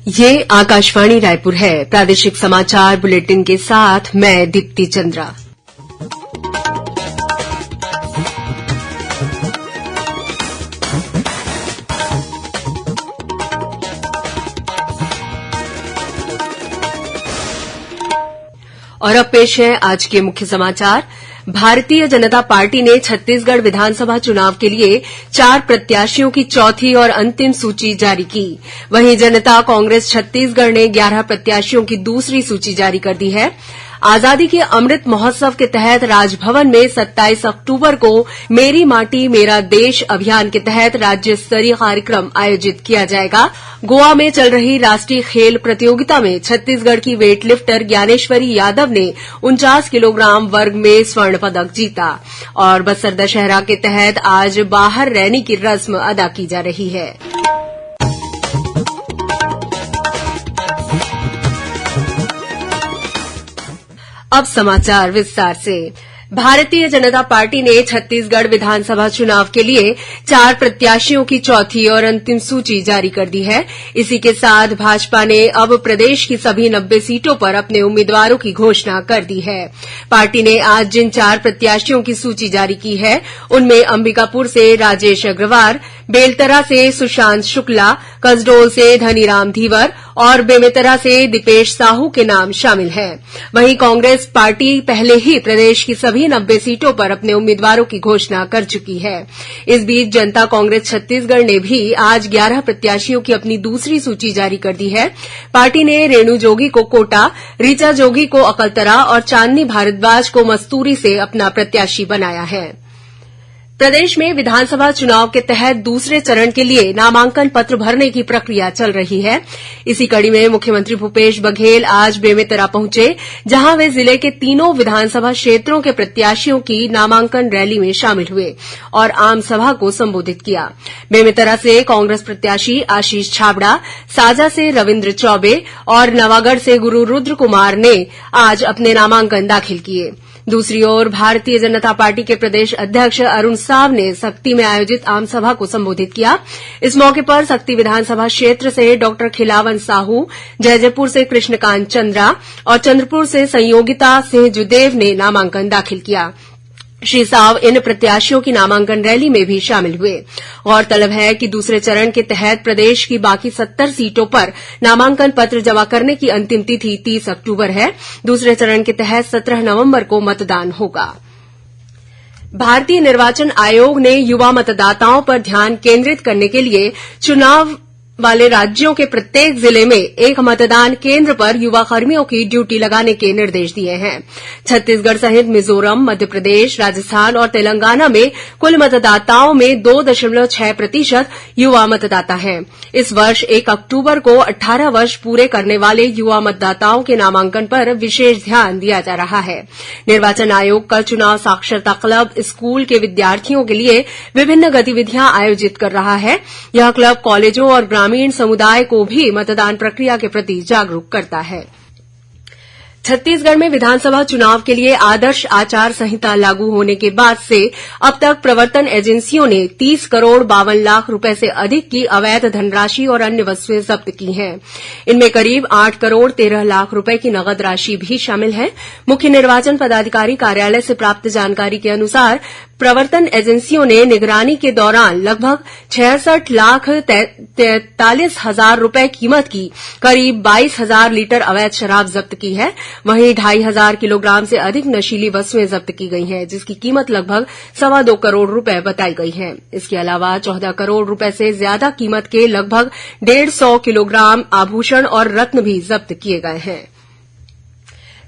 ये आकाशवाणी रायपुर है। प्रादेशिक समाचार बुलेटिन के साथ मैं दीप्ति चंद्रा। और अब पेश है आज के मुख्य समाचार। भारतीय जनता पार्टी ने छत्तीसगढ़ विधानसभा चुनाव के लिए 4 प्रत्याशियों की चौथी और अंतिम सूची जारी की। वहीं जनता कांग्रेस छत्तीसगढ़ ने 11 प्रत्याशियों की दूसरी सूची जारी कर दी है। आजादी के अमृत महोत्सव के तहत राजभवन में 27 अक्टूबर को मेरी माटी मेरा देश अभियान के तहत राज्य स्तरीय कार्यक्रम आयोजित किया जाएगा। गोवा में चल रही राष्ट्रीय खेल प्रतियोगिता में छत्तीसगढ़ की वेटलिफ्टर ज्ञानेश्वरी यादव ने 49 किलोग्राम वर्ग में स्वर्ण पदक जीता। और बस्तर दशहरा के तहत आज बाहर रैनी की रस्म अदा की जा रही है। अब समाचार विस्तार से। भारतीय जनता पार्टी ने छत्तीसगढ़ विधानसभा चुनाव के लिए 4 प्रत्याशियों की चौथी और अंतिम सूची जारी कर दी है। इसी के साथ भाजपा ने अब प्रदेश की सभी 90 सीटों पर अपने उम्मीदवारों की घोषणा कर दी है। पार्टी ने आज जिन 4 प्रत्याशियों की सूची जारी की है उनमें अंबिकापुर से राजेश अग्रवाल, बेलतरा से सुशांत शुक्ला, कसडोल से धनीराम धीवर और बेमेतरा से दीपेश साहू के नाम शामिल हैं। वहीं कांग्रेस पार्टी पहले ही प्रदेश की सभी 90 सीटों पर अपने उम्मीदवारों की घोषणा कर चुकी है। इस बीच जनता कांग्रेस छत्तीसगढ़ ने भी आज 11 प्रत्याशियों की अपनी दूसरी सूची जारी कर दी है। पार्टी ने रेणु जोगी को कोटा, ऋचा जोगी को अकलतरा और चांदनी भारद्वाज को मस्तूरी से अपना प्रत्याशी बनाया है। प्रदेश में विधानसभा चुनाव के तहत दूसरे चरण के लिए नामांकन पत्र भरने की प्रक्रिया चल रही है। इसी कड़ी में मुख्यमंत्री भूपेश बघेल आज बेमेतरा पहुंचे, जहां वे जिले के तीनों विधानसभा क्षेत्रों के प्रत्याशियों की नामांकन रैली में शामिल हुए और आम सभा को संबोधित किया। बेमेतरा से कांग्रेस प्रत्याशी आशीष छाबड़ा, साजा से रविन्द्र चौबे और नवागढ़ से गुरू रुद्र कुमार ने आज अपने नामांकन दाखिल किए। दूसरी ओर भारतीय जनता पार्टी के प्रदेश अध्यक्ष अरुण साव ने सक्ती में आयोजित आमसभा को संबोधित किया। इस मौके पर सक्ती विधानसभा क्षेत्र से डॉ खिलावन साहू, जैजपुर से कृष्णकांत चंद्रा और चंद्रपुर से संयोगिता सिंह जुदेव ने नामांकन दाखिल किया। श्री साव इन प्रत्याशियों की नामांकन रैली में भी शामिल हुए। गौरतलब है कि दूसरे चरण के तहत प्रदेश की बाकी 70 सीटों पर नामांकन पत्र जमा करने की अंतिम तिथि 30 अक्टूबर है। दूसरे चरण के तहत 17 नवंबर को मतदान होगा। भारतीय निर्वाचन आयोग ने युवा मतदाताओं पर ध्यान केंद्रित करने के लिए चुनाव वाले राज्यों के प्रत्येक जिले में एक मतदान केंद्र पर युवा कर्मियों की ड्यूटी लगाने के निर्देश दिए हैं। छत्तीसगढ़ सहित मिजोरम, मध्य प्रदेश, राजस्थान और तेलंगाना में कुल मतदाताओं में 2.6% युवा मतदाता हैं। इस वर्ष 1 अक्टूबर को 18 वर्ष पूरे करने वाले युवा मतदाताओं के नामांकन पर विशेष ध्यान दिया जा रहा है। निर्वाचन आयोग का चुनाव साक्षरता क्लब स्कूल के विद्यार्थियों के लिए विभिन्न गतिविधियां आयोजित कर रहा है। यह क्लब कॉलेजों और ग्रामीण समुदाय को भी मतदान प्रक्रिया के प्रति जागरूक करता है। छत्तीसगढ़ में विधानसभा चुनाव के लिए आदर्श आचार संहिता लागू होने के बाद से अब तक प्रवर्तन एजेंसियों ने 30 करोड़ 52 लाख रुपए से अधिक की अवैध धनराशि और अन्य वस्तुएं जब्त की हैं। इनमें करीब 8 करोड़ 13 लाख रुपए की नकद राशि भी शामिल है। मुख्य निर्वाचन पदाधिकारी कार्यालय से प्राप्त जानकारी के अनुसार प्रवर्तन एजेंसियों ने निगरानी के दौरान लगभग 66,43,000 रुपए कीमत की करीब 22,000 लीटर अवैध शराब जब्त की है। वहीं 2,500 किलोग्राम से अधिक नशीली वस्तुएं जब्त की गई हैं, जिसकी कीमत लगभग 2.25 करोड़ रुपए बताई गई है। इसके अलावा 14 करोड़ रुपए से ज्यादा कीमत के लगभग 150 किलोग्राम आभूषण और रत्न भी जब्त किए गए हैं।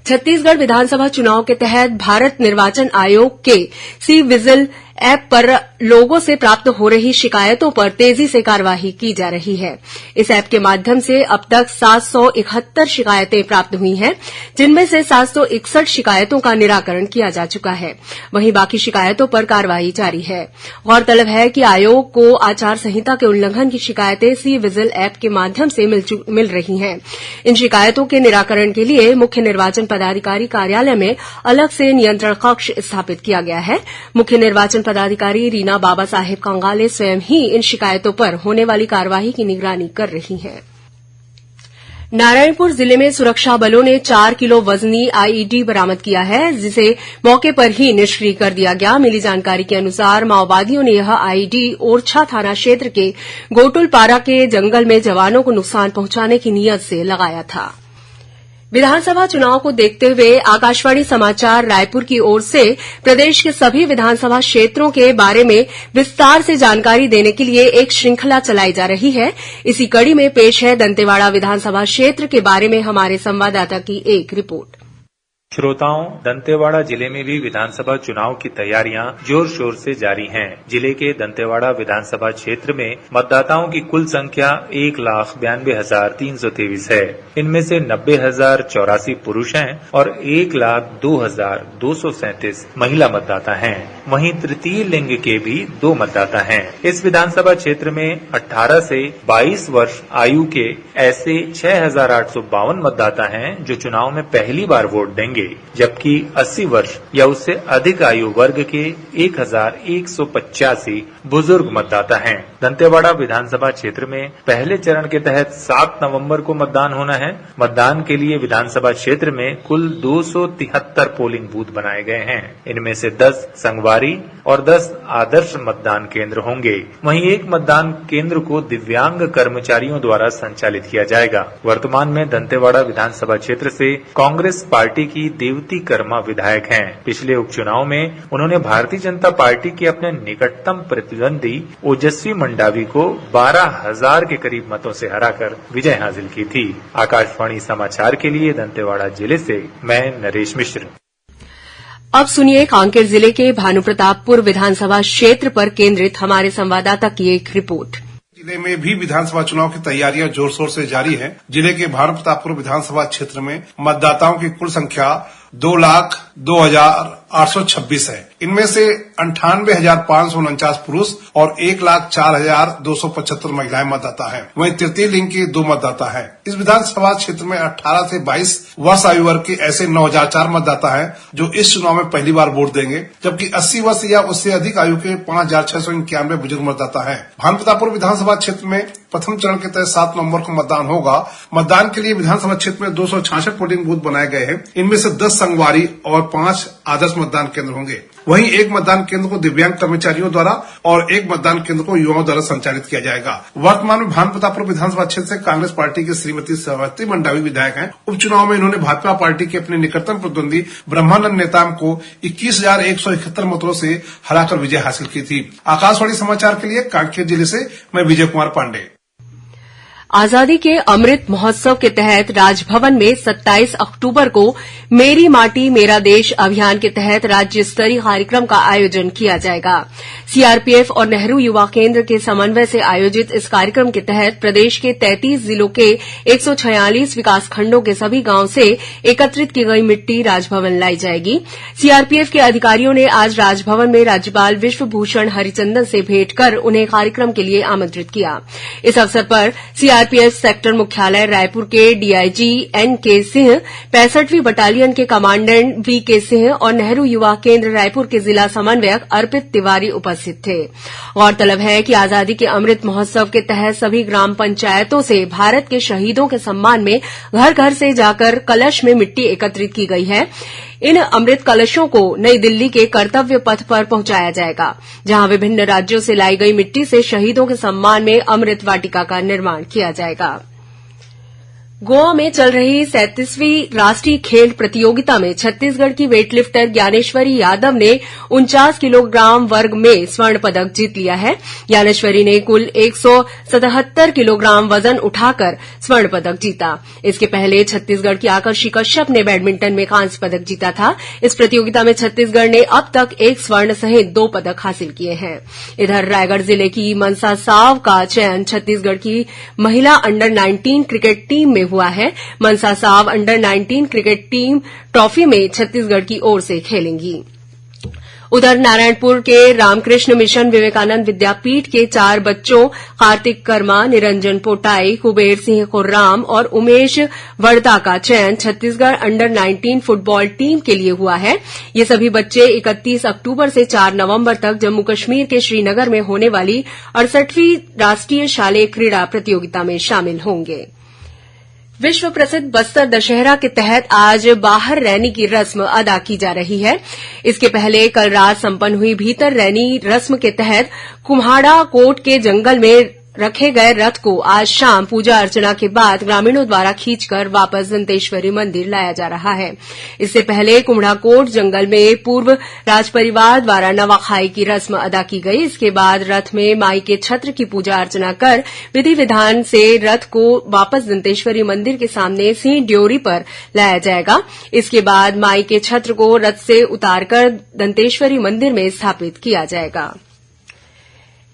छत्तीसगढ़ विधानसभा चुनाव के तहत भारत निर्वाचन आयोग के सी विजिल ऐप पर लोगों से प्राप्त हो रही शिकायतों पर तेजी से कार्यवाही की जा रही है। इस ऐप के माध्यम से अब तक 771 शिकायतें प्राप्त हुई हैं, जिनमें से 761 शिकायतों का निराकरण किया जा चुका है। वहीं बाकी शिकायतों पर कार्यवाही जारी है। गौरतलब है कि आयोग को आचार संहिता के उल्लंघन की शिकायतें सी विजिल ऐप के माध्यम से मिल रही हैं। इन शिकायतों के निराकरण के लिए मुख्य निर्वाचन पदाधिकारी कार्यालय में अलग से नियंत्रण कक्ष स्थापित किया गया है। मुख्य निर्वाचन पदाधिकारी रीना बाबा साहेब कंगाले स्वयं ही इन शिकायतों पर होने वाली कार्यवाही की निगरानी कर रही हैं। नारायणपुर जिले में सुरक्षा बलों ने 4 किलो वजनी आईईडी बरामद किया है, जिसे मौके पर ही निष्क्रिय कर दिया गया। मिली जानकारी के अनुसार माओवादियों ने यह आईईडी ओरछा थाना क्षेत्र के गोटुलपारा के जंगल में जवानों को नुकसान पहुंचाने की नीयत से लगाया था। विधानसभा चुनाव को देखते हुए आकाशवाणी समाचार रायपुर की ओर से प्रदेश के सभी विधानसभा क्षेत्रों के बारे में विस्तार से जानकारी देने के लिए एक श्रृंखला चलाई जा रही है। इसी कड़ी में पेश है दंतेवाड़ा विधानसभा क्षेत्र के बारे में हमारे संवाददाता की एक रिपोर्ट। श्रोताओं, दंतेवाड़ा जिले में भी विधानसभा चुनाव की तैयारियां जोर शोर से जारी हैं। जिले के दंतेवाड़ा विधानसभा क्षेत्र में मतदाताओं की कुल संख्या 1,92,323 है। इनमें से 90,084 पुरुष हैं और 1,02,237 महिला मतदाता हैं। वहीं तृतीय लिंग के भी 2 मतदाता हैं। इस विधानसभा क्षेत्र में 18 से 22 वर्ष आयु के ऐसे 6,852 मतदाता हैं जो चुनाव में पहली बार वोट देंगे, जबकि 80 वर्ष या उससे अधिक आयु वर्ग के 1,185 बुजुर्ग मतदाता हैं। दंतेवाड़ा विधानसभा क्षेत्र में पहले चरण के तहत 7 नवंबर को मतदान होना है। मतदान के लिए विधानसभा क्षेत्र में कुल 273 पोलिंग बूथ बनाए गए हैं। इनमें से 10 संगवारी और 10 आदर्श मतदान केंद्र होंगे। वहीं एक मतदान केंद्र को दिव्यांग कर्मचारियों द्वारा संचालित किया जाएगा। वर्तमान में दंतेवाड़ा विधानसभा क्षेत्र से कांग्रेस पार्टी की देवती कर्मा विधायक हैं। पिछले उपचुनाव में उन्होंने भारतीय जनता पार्टी के अपने निकटतम प्रतिद्वंदी ओजस्वी मंडावी को 12,000 के करीब मतों से हराकर विजय हासिल की थी। आकाशवाणी समाचार के लिए दंतेवाड़ा जिले से मैं नरेश मिश्र। अब सुनिए कांकेर जिले के भानुप्रतापपुर विधानसभा क्षेत्र पर केंद्रित हमारे संवाददाता की एक रिपोर्ट। जिले में भी विधानसभा चुनाव की तैयारियां जोर शोर से जारी है। जिले के भानुप्रतापपुर विधानसभा क्षेत्र में मतदाताओं की कुल संख्या 2,02,826 है। इनमें से 98,549 पुरुष और 1,04,275 महिलाएं मतदाता हैं। वहीं तृतीय लिंग के 2 मतदाता हैं। इस विधानसभा क्षेत्र में 18 से 22 वर्ष आयु वर्ग के ऐसे 9,004 मतदाता हैं जो इस चुनाव में पहली बार वोट देंगे, जबकि 80 वर्ष या उससे अधिक आयु के 5,691 बुजुर्ग मतदाता हैं। भानुप्रतापपुर विधानसभा क्षेत्र में प्रथम चरण के तहत 7 नवंबर को मतदान होगा। मतदान के लिए विधानसभा क्षेत्र में 266 पोलिंग बूथ बनाए गए हैं। इनमें से 10 संगवारी और 5 आदर्श मतदान केंद्र होंगे। वहीं एक मतदान केंद्र को दिव्यांग कर्मचारियों द्वारा और एक मतदान केंद्र को युवाओं द्वारा संचालित किया जाएगा। वर्तमान में भानुप्रतापपुर विधानसभा क्षेत्र से कांग्रेस पार्टी की श्रीमती सावित्री मंडावी विधायक हैं। उपचुनाव में इन्होंने भाजपा पार्टी के अपने निकटतम प्रतिद्वंदी ब्रह्मानंद नेताम को 21,171 मतों से हराकर विजय हासिल की थी। आकाशवाणी समाचार के लिए कांकेर जिले से मैं विजय कुमार पांडे। आजादी के अमृत महोत्सव के तहत राजभवन में 27 अक्टूबर को मेरी माटी मेरा देश अभियान के तहत राज्य स्तरीय कार्यक्रम का आयोजन किया जाएगा। सीआरपीएफ और नेहरू युवा केंद्र के समन्वय से आयोजित इस कार्यक्रम के तहत प्रदेश के 33 जिलों के 146 विकासखंडों के सभी गांव से एकत्रित की गई मिट्टी राजभवन लाई जाएगी। सीआरपीएफ के अधिकारियों ने आज राजभवन में राज्यपाल विश्वभूषण हरिचंदन से भेंट कर उन्हें कार्यक्रम के लिए आमंत्रित किया। इस अवसर पर सीआरपीएफ सेक्टर मुख्यालय रायपुर के डीआईजी एनके सिंह, 65वीं बटालियन के कमांडेंट वीके सिंह और नेहरू युवा केंद्र रायपुर के जिला समन्वयक अर्पित तिवारी उपस्थित थे। गौरतलब है कि आजादी के अमृत महोत्सव के तहत सभी ग्राम पंचायतों से भारत के शहीदों के सम्मान में घर घर से जाकर कलश में मिट्टी एकत्रित की गई है। इन अमृत कलशों को नई दिल्ली के कर्तव्य पथ पर पहुंचाया जाएगा, जहां विभिन्न राज्यों से लाई गई मिट्टी से शहीदों के सम्मान में अमृत वाटिका का निर्माण किया जाएगा। गोवा में चल रही 37वीं राष्ट्रीय खेल प्रतियोगिता में छत्तीसगढ़ की वेटलिफ्टर ज्ञानेश्वरी यादव ने 49 किलोग्राम वर्ग में स्वर्ण पदक जीत लिया है। ज्ञानेश्वरी ने कुल 177 किलोग्राम वजन उठाकर स्वर्ण पदक जीता। इसके पहले छत्तीसगढ़ की आकर्षि कश्यप ने बैडमिंटन में कांस्य पदक जीता था। इस प्रतियोगिता में छत्तीसगढ़ ने अब तक 1 स्वर्ण सहित 2 पदक हासिल किए हैं। इधर रायगढ़ जिले की मनसा साव का चयन छत्तीसगढ़ की महिला अंडर 19 क्रिकेट टीम में हुआ है। Mansa Sao under 19 cricket team trophy में छत्तीसगढ़ की ओर से खेलेंगी। उधर नारायणपुर के रामकृष्ण मिशन विवेकानंद विद्यापीठ के 4 बच्चों कार्तिक कर्मा, निरंजन पोटाई, कुबेर सिंह खुर्राम और उमेश वर्दा का चयन छत्तीसगढ़ अंडर 19 फुटबॉल टीम के लिए हुआ है। ये सभी बच्चे 31 अक्टूबर से 4 नवंबर तक जम्मू कश्मीर के श्रीनगर में होने वाली 68वीं राष्ट्रीय शालेय क्रीड़ा प्रतियोगिता में शामिल होंगे। विश्व प्रसिद्ध बस्तर दशहरा के तहत आज बाहर रैनी की रस्म अदा की जा रही है। इसके पहले कल रात संपन्न हुई भीतर रैनी रस्म के तहत कुम्हाड़ा कोट के जंगल में रखे गए रथ को आज शाम पूजा अर्चना के बाद ग्रामीणों द्वारा खींचकर वापस दंतेश्वरी मंदिर लाया जा रहा है। इससे पहले कुम्हाड़ाकोट जंगल में पूर्व राजपरिवार द्वारा नवाखाई की रस्म अदा की गई। इसके बाद रथ में माई के छत्र की पूजा अर्चना कर विधि विधान से रथ को वापस दंतेश्वरी मंदिर के सामने सिंह ड्योरी पर लाया जाएगा। इसके बाद माई के छत्र को रथ से उतारकर दंतेश्वरी मंदिर में स्थापित किया जाएगा।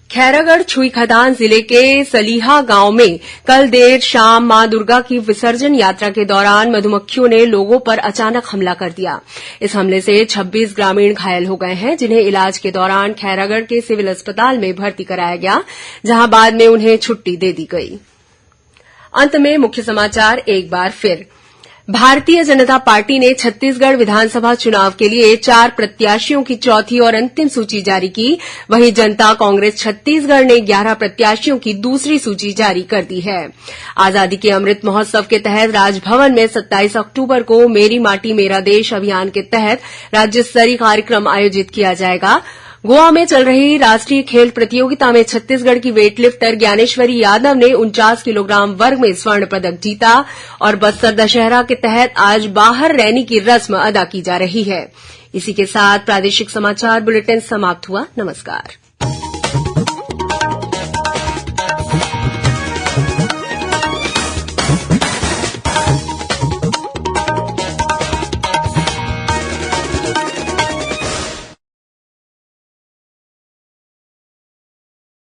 खैरागढ़ छुईखदान जिले के सलीहा गांव में कल देर शाम मां दुर्गा की विसर्जन यात्रा के दौरान मधुमक्खियों ने लोगों पर अचानक हमला कर दिया। इस हमले से 26 ग्रामीण घायल हो गए हैं, जिन्हें इलाज के दौरान खैरागढ़ के सिविल अस्पताल में भर्ती कराया गया, जहां बाद में उन्हें छुट्टी दे दी गई। अंत में मुख्य समाचार एक बार फिर। भारतीय जनता पार्टी ने छत्तीसगढ़ विधानसभा चुनाव के लिए 4 प्रत्याशियों की चौथी और अंतिम सूची जारी की। वहीं जनता कांग्रेस छत्तीसगढ़ ने 11 प्रत्याशियों की दूसरी सूची जारी कर दी है। आजादी के अमृत महोत्सव के तहत राजभवन में 27 अक्टूबर को मेरी माटी मेरा देश अभियान के तहत राज्य स्तरीय कार्यक्रम आयोजित किया जाएगा। गोवा में चल रही राष्ट्रीय खेल प्रतियोगिता में छत्तीसगढ़ की वेटलिफ्टर ज्ञानेश्वरी यादव ने 49 किलोग्राम वर्ग में स्वर्ण पदक जीता। और बस्तर दशहरा के तहत आज बाहर रैनी की रस्म अदा की जा रही है। इसी के साथ प्रादेशिक समाचार बुलेटिन समाप्त हुआ। नमस्कार।